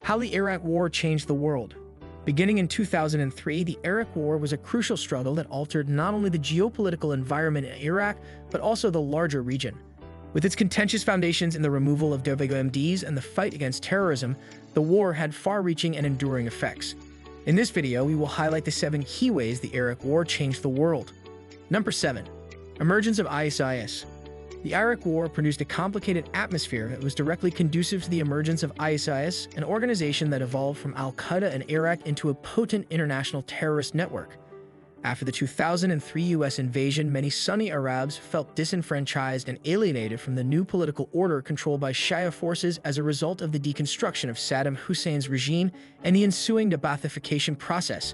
How the Iraq War changed the world. Beginning in 2003, the Iraq War was a crucial struggle that altered not only the geopolitical environment in Iraq, but also the larger region. With its contentious foundations in the removal of WMDs and the fight against terrorism, the war had far-reaching and enduring effects. In this video, we will highlight the 7 key ways the Iraq War changed the world. Number 7. Emergence of ISIS. The Iraq War produced a complicated atmosphere that was directly conducive to the emergence of ISIS, an organization that evolved from al-Qaeda in Iraq into a potent international terrorist network. After the 2003 U.S. invasion, many Sunni Arabs felt disenfranchised and alienated from the new political order controlled by Shia forces as a result of the deconstruction of Saddam Hussein's regime and the ensuing de-Baathification process.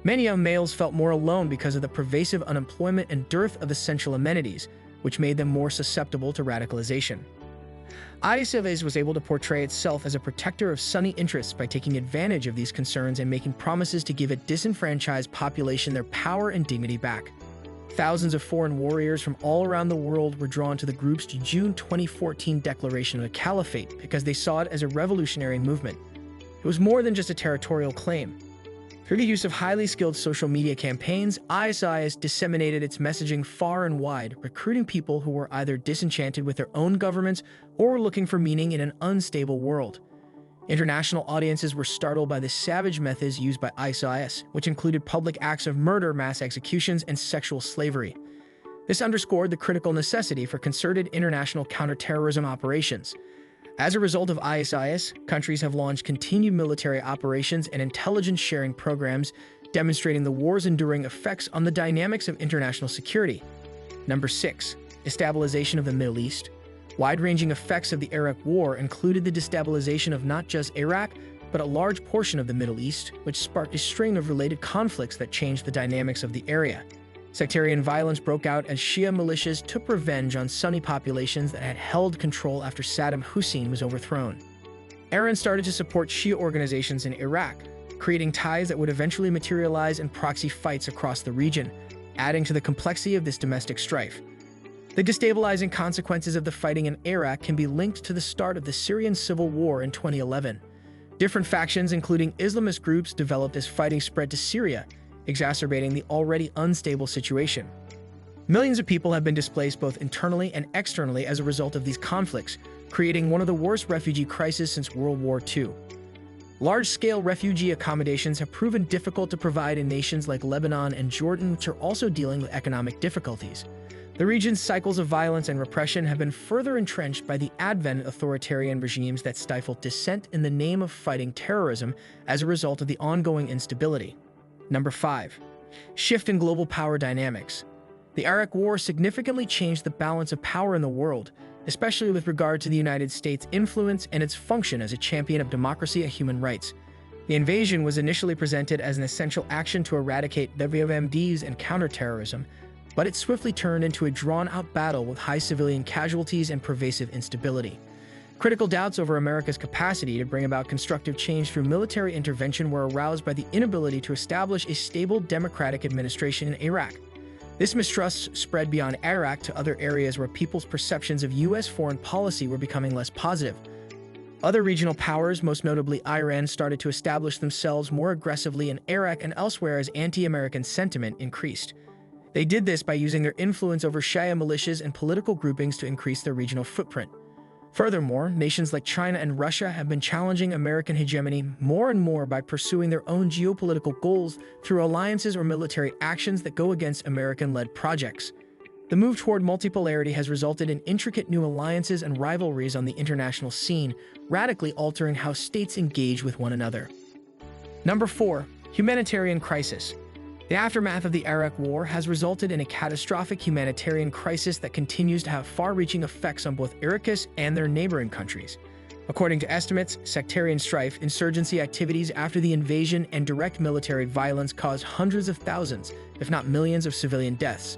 Many young males felt more alone because of the pervasive unemployment and dearth of essential amenities, which made them more susceptible to radicalization. ISIS was able to portray itself as a protector of Sunni interests by taking advantage of these concerns and making promises to give a disenfranchised population their power and dignity back. Thousands of foreign warriors from all around the world were drawn to the group's June 2014 declaration of a caliphate because they saw it as a revolutionary movement. It was more than just a territorial claim. Through the use of highly skilled social media campaigns, ISIS disseminated its messaging far and wide, recruiting people who were either disenchanted with their own governments or were looking for meaning in an unstable world. International audiences were startled by the savage methods used by ISIS, which included public acts of murder, mass executions, and sexual slavery. This underscored the critical necessity for concerted international counterterrorism operations. As a result of ISIS, countries have launched continued military operations and intelligence sharing programs, demonstrating the war's enduring effects on the dynamics of international security. Number 6. Destabilization of the Middle East. Wide-ranging effects of the Iraq War included the destabilization of not just Iraq, but a large portion of the Middle East, which sparked a string of related conflicts that changed the dynamics of the area. Sectarian violence broke out as Shia militias took revenge on Sunni populations that had held control after Saddam Hussein was overthrown. Iran started to support Shia organizations in Iraq, creating ties that would eventually materialize in proxy fights across the region, adding to the complexity of this domestic strife. The destabilizing consequences of the fighting in Iraq can be linked to the start of the Syrian Civil War in 2011. Different factions, including Islamist groups, developed as fighting spread to Syria, exacerbating the already unstable situation. Millions of people have been displaced both internally and externally as a result of these conflicts, creating one of the worst refugee crises since World War II. Large-scale refugee accommodations have proven difficult to provide in nations like Lebanon and Jordan, which are also dealing with economic difficulties. The region's cycles of violence and repression have been further entrenched by the advent of authoritarian regimes that stifle dissent in the name of fighting terrorism as a result of the ongoing instability. Number 5. Shift in global power dynamics. The Iraq War significantly changed the balance of power in the world, especially with regard to the United States' influence and its function as a champion of democracy and human rights. The invasion was initially presented as an essential action to eradicate WMDs and counterterrorism, but it swiftly turned into a drawn-out battle with high civilian casualties and pervasive instability. Critical doubts over America's capacity to bring about constructive change through military intervention were aroused by the inability to establish a stable democratic administration in Iraq. This mistrust spread beyond Iraq to other areas where people's perceptions of U.S. foreign policy were becoming less positive. Other regional powers, most notably Iran, started to establish themselves more aggressively in Iraq and elsewhere as anti-American sentiment increased. They did this by using their influence over Shia militias and political groupings to increase their regional footprint. Furthermore, nations like China and Russia have been challenging American hegemony more and more by pursuing their own geopolitical goals through alliances or military actions that go against American-led projects. The move toward multipolarity has resulted in intricate new alliances and rivalries on the international scene, radically altering how states engage with one another. Number 4. Humanitarian Crisis. The aftermath of the Iraq War has resulted in a catastrophic humanitarian crisis that continues to have far-reaching effects on both Iraqis and their neighboring countries. According to estimates, sectarian strife, insurgency activities after the invasion, and direct military violence caused hundreds of thousands, if not millions, of civilian deaths.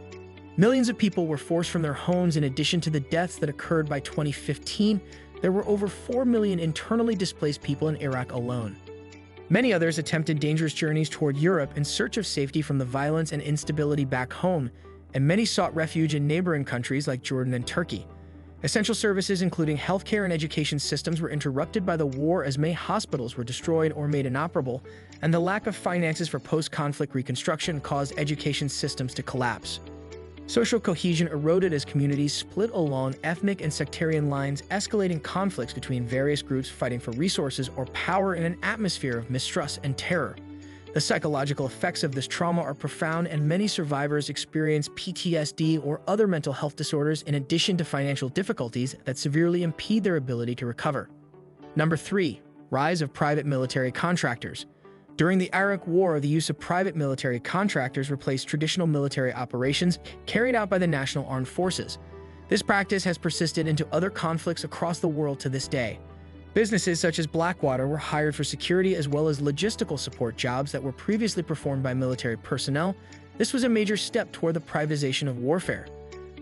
Millions of people were forced from their homes. In addition to the deaths that occurred by 2015, there were over 4 million internally displaced people in Iraq alone. Many others attempted dangerous journeys toward Europe in search of safety from the violence and instability back home, and many sought refuge in neighboring countries like Jordan and Turkey. Essential services, including healthcare and education systems, were interrupted by the war as many hospitals were destroyed or made inoperable, and the lack of finances for post-conflict reconstruction caused education systems to collapse. Social cohesion eroded as communities split along ethnic and sectarian lines, escalating conflicts between various groups fighting for resources or power in an atmosphere of mistrust and terror. The psychological effects of this trauma are profound, and many survivors experience PTSD or other mental health disorders in addition to financial difficulties that severely impede their ability to recover. Number 3. Rise of private military contractors. During the Iraq War, the use of private military contractors replaced traditional military operations carried out by the National Armed Forces. This practice has persisted into other conflicts across the world to this day. Businesses such as Blackwater were hired for security as well as logistical support jobs that were previously performed by military personnel. This was a major step toward the privatization of warfare.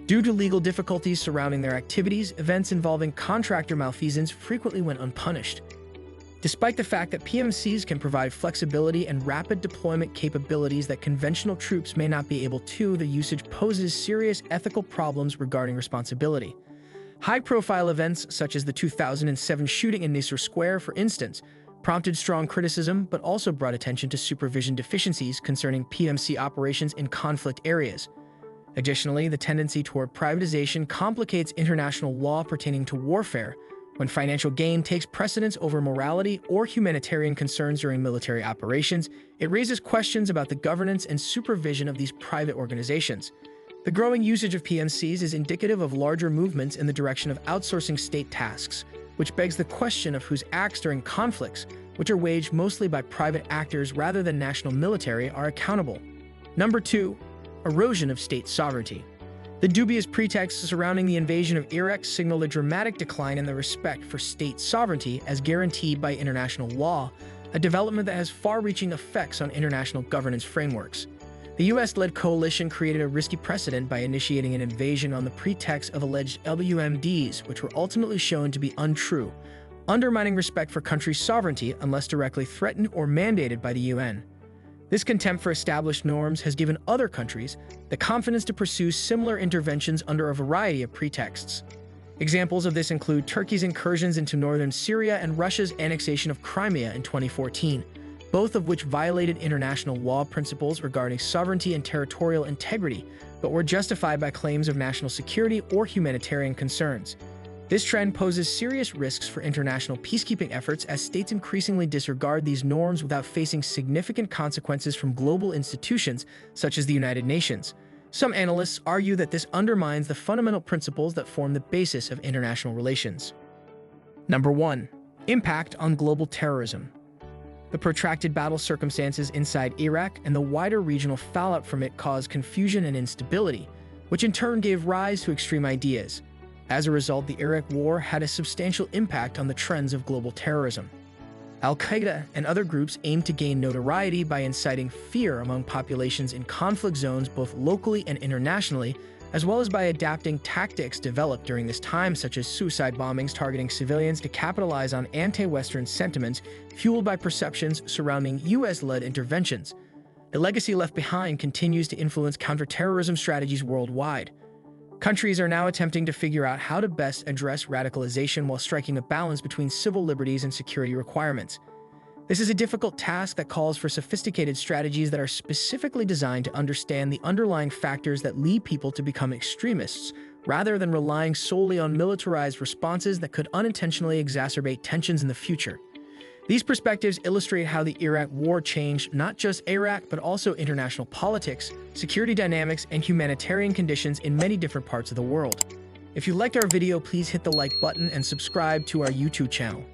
Due to legal difficulties surrounding their activities, events involving contractor malfeasance frequently went unpunished. Despite the fact that PMCs can provide flexibility and rapid deployment capabilities that conventional troops may not be able to, the usage poses serious ethical problems regarding responsibility. High-profile events such as the 2007 shooting in Nicer Square, for instance, prompted strong criticism but also brought attention to supervision deficiencies concerning PMC operations in conflict areas. Additionally, the tendency toward privatization complicates international law pertaining to warfare. When financial gain takes precedence over morality or humanitarian concerns during military operations, it raises questions about the governance and supervision of these private organizations. The growing usage of PMCs is indicative of larger movements in the direction of outsourcing state tasks, which begs the question of whose acts during conflicts, which are waged mostly by private actors rather than national military, are accountable. Number 2. Erosion of state sovereignty. The dubious pretexts surrounding the invasion of Iraq signal a dramatic decline in the respect for state sovereignty as guaranteed by international law, a development that has far-reaching effects on international governance frameworks. The US-led coalition created a risky precedent by initiating an invasion on the pretext of alleged WMDs, which were ultimately shown to be untrue, undermining respect for country sovereignty unless directly threatened or mandated by the UN. This contempt for established norms has given other countries the confidence to pursue similar interventions under a variety of pretexts. Examples of this include Turkey's incursions into northern Syria and Russia's annexation of Crimea in 2014, both of which violated international law principles regarding sovereignty and territorial integrity, but were justified by claims of national security or humanitarian concerns. This trend poses serious risks for international peacekeeping efforts as states increasingly disregard these norms without facing significant consequences from global institutions such as the United Nations. Some analysts argue that this undermines the fundamental principles that form the basis of international relations. Number 1. Impact on global terrorism. The protracted battle circumstances inside Iraq and the wider regional fallout from it caused confusion and instability, which in turn gave rise to extreme ideas. As a result, the Iraq War had a substantial impact on the trends of global terrorism. Al-Qaeda and other groups aimed to gain notoriety by inciting fear among populations in conflict zones both locally and internationally, as well as by adapting tactics developed during this time such as suicide bombings targeting civilians to capitalize on anti-Western sentiments fueled by perceptions surrounding US-led interventions. The legacy left behind continues to influence counterterrorism strategies worldwide. Countries are now attempting to figure out how to best address radicalization while striking a balance between civil liberties and security requirements. This is a difficult task that calls for sophisticated strategies that are specifically designed to understand the underlying factors that lead people to become extremists, rather than relying solely on militarized responses that could unintentionally exacerbate tensions in the future. These perspectives illustrate how the Iraq War changed not just Iraq, but also international politics, security dynamics, and humanitarian conditions in many different parts of the world. If you liked our video, please hit the like button and subscribe to our YouTube channel.